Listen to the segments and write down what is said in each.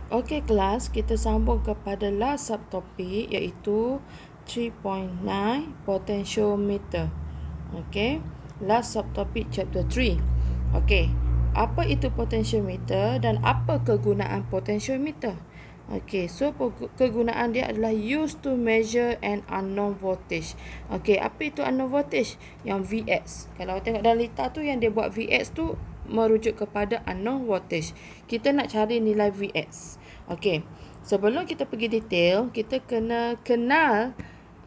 Okey kelas, kita sambung kepada last subtopik iaitu 3.9 potentiometer. Okey, last subtopik chapter 3. Okey, apa itu potentiometer dan apa kegunaan potentiometer? Okey, so kegunaan dia adalah used to measure an unknown voltage. Okey, apa itu unknown voltage? Yang Vx. Kalau tengok dalam litar tu yang dia buat Vx tu merujuk kepada unknown voltage. Kita nak cari nilai Vx. Okey, sebelum kita pergi detail, kita kena kenal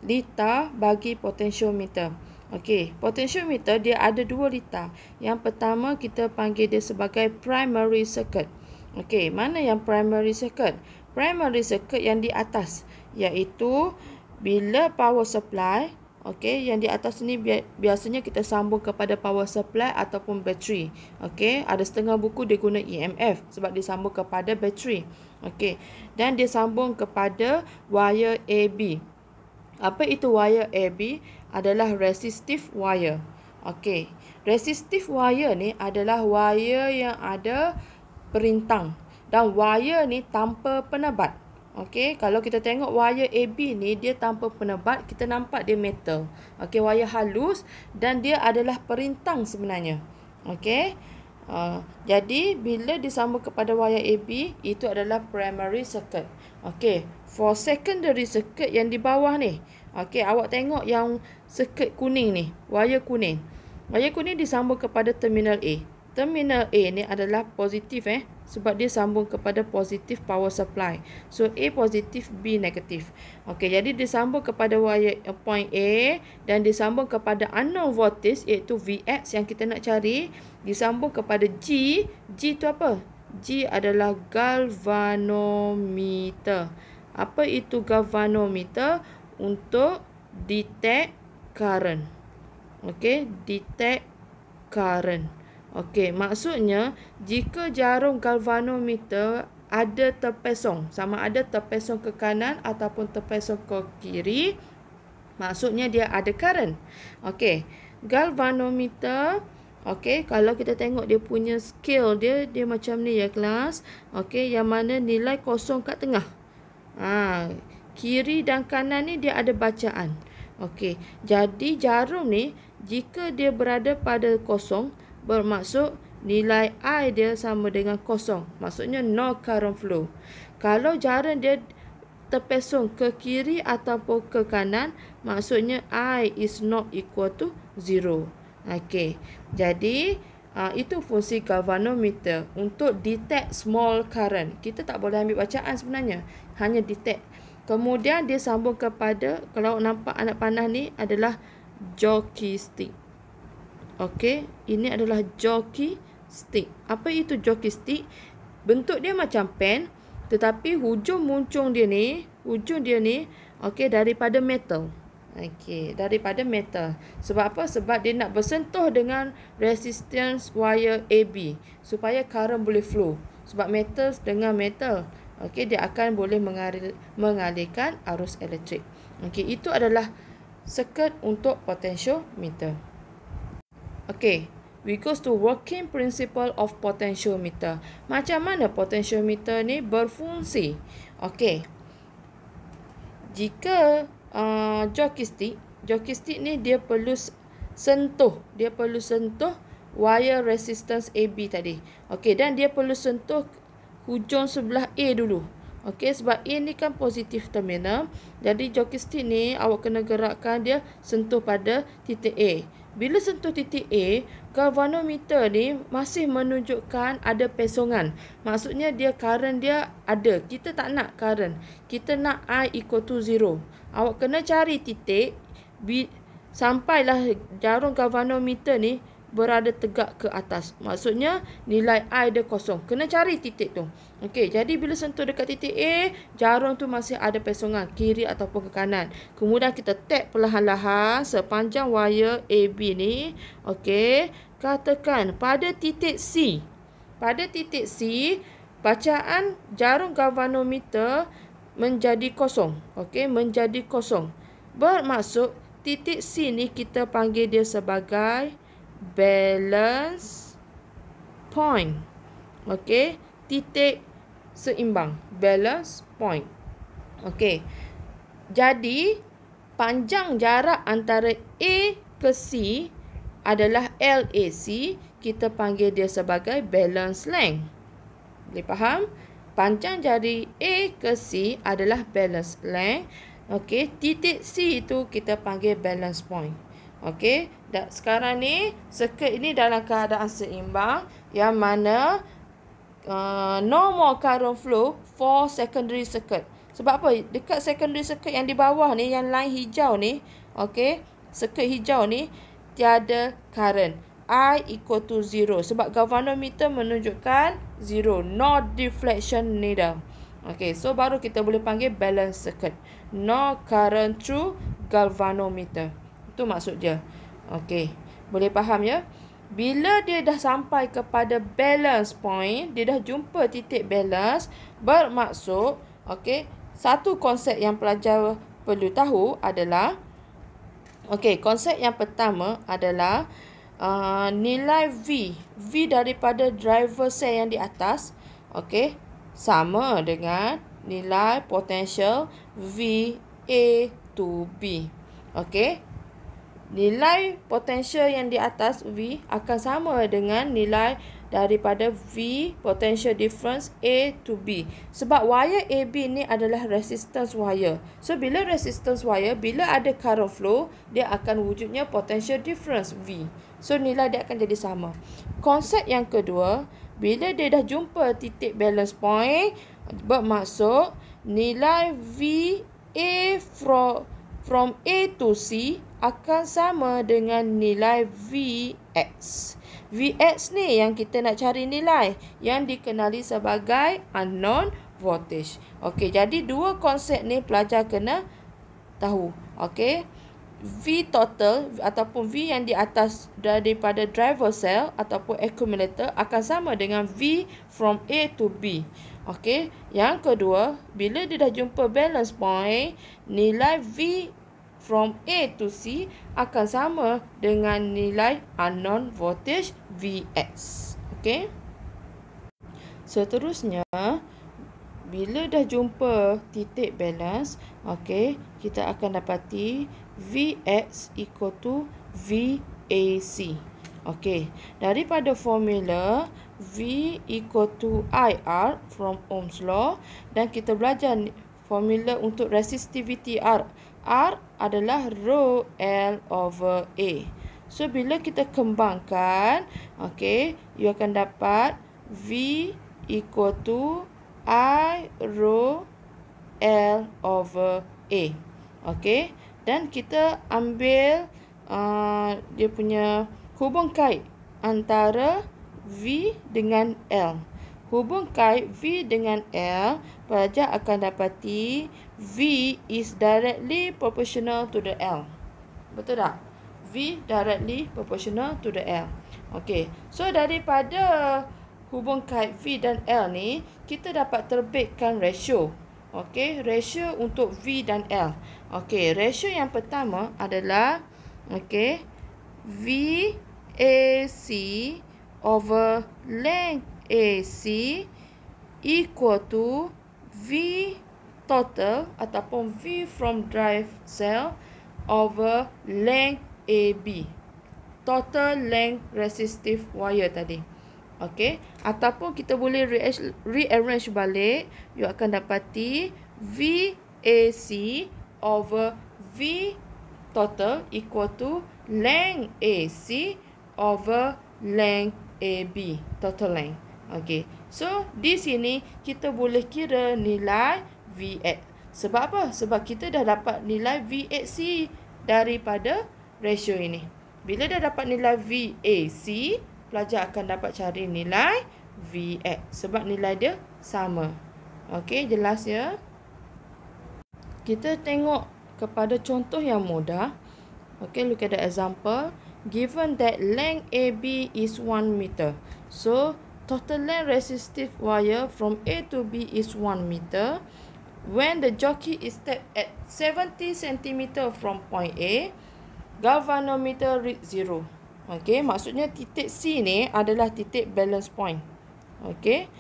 litar bagi potentiometer. Okey, potentiometer dia ada dua litar. Yang pertama kita panggil dia sebagai primary circuit. Okey, mana yang primary circuit? Primary circuit yang di atas, iaitu bila power supply, okey, yang di atas ni biasanya kita sambung kepada power supply ataupun bateri. Okey, ada setengah buku dia guna EMF sebab dia sambung kepada bateri. Okey, dan dia sambung kepada wire AB. Apa itu wire AB? Adalah resistive wire. Okey, resistive wire ni adalah wire yang ada perintang dan wire ni tanpa penebat. Okey, kalau kita tengok wire AB ni dia tanpa penebat, kita nampak dia metal. Okey, wire halus dan dia adalah perintang sebenarnya. Okey. Jadi bila disambung kepada wire AB, itu adalah primary circuit. Okey, for secondary circuit yang di bawah ni. Okey, awak tengok yang circuit kuning ni, wire kuning. Wire kuning disambung kepada terminal A. Terminal A ni adalah positif sebab dia sambung kepada positif power supply. So A positif, B negatif. Okey, jadi disambung kepada wire point A dan disambung kepada unknown voltage iaitu Vx yang kita nak cari, disambung kepada G. G tu apa? G adalah galvanometer. Apa itu galvanometer? Untuk detect current. Okey, detect current. Okey, maksudnya jika jarum galvanometer ada terpesong, sama ada terpesong ke kanan ataupun terpesong ke kiri, maksudnya dia ada current. Okey, galvanometer, okey, kalau kita tengok dia punya scale dia macam ni ya kelas. Okey, yang mana nilai kosong kat tengah. Kiri dan kanan ni dia ada bacaan. Okey, jadi jarum ni jika dia berada pada kosong, bermaksud nilai I dia sama dengan kosong. Maksudnya no current flow. Kalau jarum dia terpesong ke kiri ataupun ke kanan, maksudnya I is not equal to 0. Okey, jadi itu fungsi galvanometer untuk detect small current. Kita tak boleh ambil bacaan sebenarnya, hanya detect. Kemudian dia sambung kepada, kalau nampak anak panah ni adalah jockey stick. Okey, ini adalah jockey stick. Apa itu jockey stick? Bentuk dia macam pen, tetapi hujung dia ni, okey, daripada metal. Okey, daripada metal. Sebab apa? Sebab dia nak bersentuh dengan resistance wire AB supaya current boleh flow. Sebab metal dengan metal, okey, dia akan boleh mengalirkan arus elektrik. Okey, itu adalah circuit untuk potentiometer. Okey, we goes to working principle of potentiometer. Macam mana potentiometer ni berfungsi? Okey, jika jockey stick ni dia perlu sentuh wire resistance AB tadi. Okey, dan dia perlu sentuh hujung sebelah A dulu. Okey, sebab A ni kan positif terminal. Jadi jockey stick ni awak kena gerakkan dia sentuh pada titik A. Bila sentuh titik A, galvanometer ni masih menunjukkan ada pesongan. Maksudnya dia current dia ada. Kita tak nak current. Kita nak I equal to 0. Awak kena cari titik sampailah jarum galvanometer ni berada tegak ke atas. Maksudnya nilai I dia kosong. Kena cari titik tu. Okey, jadi bila sentuh dekat titik A, jarum tu masih ada pesongan kiri ataupun ke kanan. Kemudian kita tap perlahan-lahan sepanjang wire AB ni. Okey, katakan pada titik C. Pada titik C, bacaan jarum galvanometer menjadi kosong. Okey, menjadi kosong. Bermaksud titik C ni kita panggil dia sebagai balance point. Okey, titik seimbang, balance point. Okey. Jadi panjang jarak antara A ke C adalah LAC, kita panggil dia sebagai balance length. Boleh faham? Panjang dari A ke C adalah balance length. Okey, titik C itu kita panggil balance point. Okey, dan sekarang ni circuit ini dalam keadaan seimbang, yang mana no more current flow for secondary circuit. Sebab apa? Dekat secondary circuit yang di bawah ni, yang line hijau ni, okey, circuit hijau ni tiada current. I equal to 0. Sebab galvanometer menunjukkan 0. No deflection needle. Okey, so baru kita boleh panggil balance circuit. No current through galvanometer. Itu maksud dia. Okey, boleh faham ya? Bila dia dah sampai kepada balance point, dia dah jumpa titik balance, bermaksud, okey, satu konsep yang pelajar perlu tahu adalah, okey, konsep yang pertama adalah nilai V daripada driver cell yang di atas, okey, sama dengan nilai potential V A to B. Okey, nilai potential yang di atas V akan sama dengan nilai daripada V potential difference A to B. Sebab wire AB ni adalah resistance wire. So bila resistance wire, bila ada current flow, dia akan wujudnya potential difference V. So nilai dia akan jadi sama. Konsep yang kedua, bila dia dah jumpa titik balance point, bermaksud nilai V A from A to C akan sama dengan nilai Vx. Vx ni yang kita nak cari nilai, yang dikenali sebagai unknown voltage. Okey, jadi dua konsep ni pelajar kena tahu. Okey, V total ataupun V yang di atas daripada driver cell ataupun accumulator akan sama dengan V from A to B. Okey, yang kedua, bila dia dah jumpa balance point, nilai V from A to C akan sama dengan nilai unknown voltage Vx. Okey. Seterusnya, bila dah jumpa titik balance, okey, kita akan dapati Vx equal to Vac. Okey, daripada formula V equal to IR from Ohm's law, dan kita belajar formula untuk resistivity R. R adalah rho L over A. So bila kita kembangkan, okey, you akan dapat V equal to I rho L over A. Okey, dan kita ambil dia punya hubung kait antara V dengan L. Hubung kait V dengan L, pelajar akan dapati V is directly proportional to the L. Betul tak? V directly proportional to the L. Okey, so daripada hubung kait V dan L ni, kita dapat terbitkan ratio. Okey, ratio untuk V dan L. Okey, ratio yang pertama adalah, okey, VAC over length AC equal to V total ataupun V from drive cell over length AB. Total length resistive wire tadi. Okey, ataupun kita boleh rearrange balik, you akan dapati VAC over V total equal to length AC over length AB, total length. Okey, so di sini kita boleh kira nilai Vx. Sebab apa? Sebab kita dah dapat nilai Vac daripada ratio ini. Bila dah dapat nilai Vac, pelajar akan dapat cari nilai Vx. Sebab nilai dia sama. Okey, jelas ya? Kita tengok kepada contoh yang mudah. Okey, look at the example. Given that length AB is 1 meter. So, total length resistive wire from A to B is 1 meter. When the jockey is tapped at 70 cm from point A, galvanometer read 0. Okey, maksudnya titik C ni adalah titik balance point. Okey,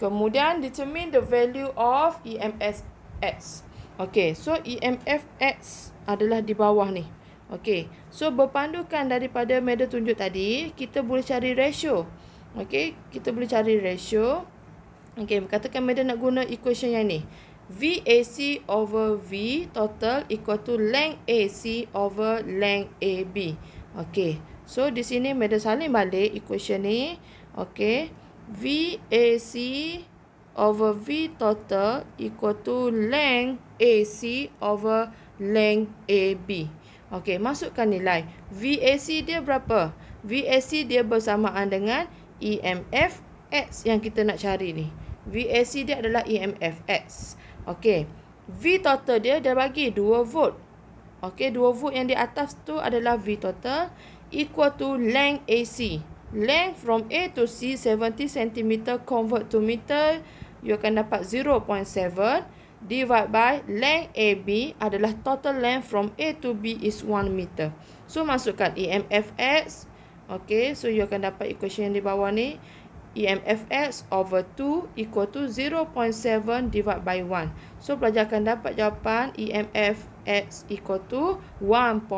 Kemudian determine the value of EMF X. Okey, so EMF X adalah di bawah ni. Okey, so berpandukan daripada media tunjuk tadi, kita boleh cari ratio. Okey, kita boleh cari ratio. Okey, katakan media nak guna equation yang ni. VAC over V total equal to length AC over length AB. Okey, so di sini media salin balik equation ni. Okey, VAC over V total equal to length AC over length AB. Okey, masukkan nilai. VAC dia berapa? VAC dia bersamaan dengan EMF X yang kita nak cari ni. VAC dia adalah EMF X. Okey, V total dia bagi 2 volt. Okey, 2 volt yang di atas tu adalah V total equal to length AC. Length from A to C 70 cm convert to meter, you akan dapat 0.7 divide by length AB adalah total length from A to B is 1 meter. So masukkan EMF X. Okey, so you akan dapat equation yang di bawah ni. EMF X over 2 equal to 0.7 divided by 1. So pelajar akan dapat jawapan EMF X equal to 1.4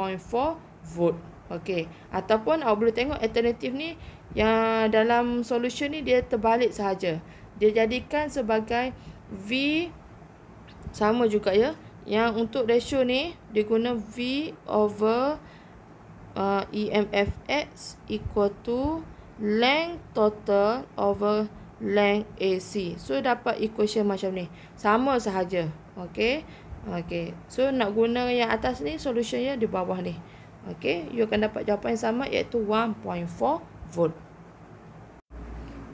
volt. Okey, ataupun awak boleh tengok alternatif ni yang dalam solution ni dia terbalik sahaja. Dia jadikan sebagai V sama juga ya. Yang untuk ratio ni dia guna V over EMF X equal to length total over length AC. So dapat equation macam ni. Sama sahaja. Okey. Okey. So nak guna yang atas ni, solutionnya di bawah ni. Okey, you akan dapat jawapan yang sama iaitu 1.4 volt.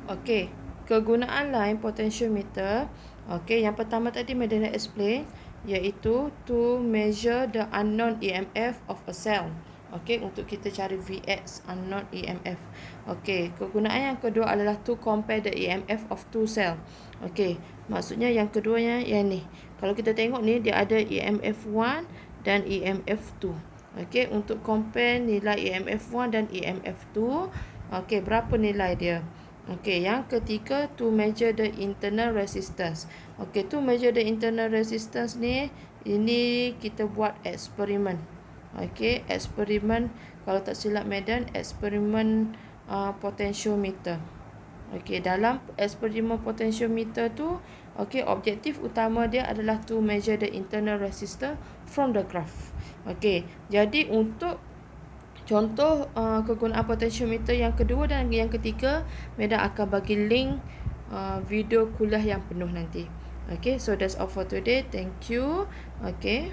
Okey, kegunaan lain potentiometer. Okey, yang pertama tadi Madam nak explain iaitu to measure the unknown EMF of a cell. Okey, untuk kita cari Vx unknown EMF. Okey, kegunaan yang kedua adalah to compare the EMF of two cell. Okey, maksudnya yang keduanya yang ni. Kalau kita tengok ni dia ada EMF1 dan EMF2. Okey, untuk compare nilai EMF1 dan EMF2, okey, berapa nilai dia? Okey, yang ketiga to measure the internal resistance. Okey, to measure the internal resistance ni, ini kita buat eksperimen. Okey, eksperimen, kalau tak silap Madam, eksperimen potentiometer. Okey, dalam eksperimen potentiometer tu, okey, objektif utama dia adalah to measure the internal resistance from the graph. Okey, jadi untuk contoh kegunaan potentiometer yang kedua dan yang ketiga, Madam akan bagi link video kuliah yang penuh nanti. Okey, so that's all for today. Thank you. Okey.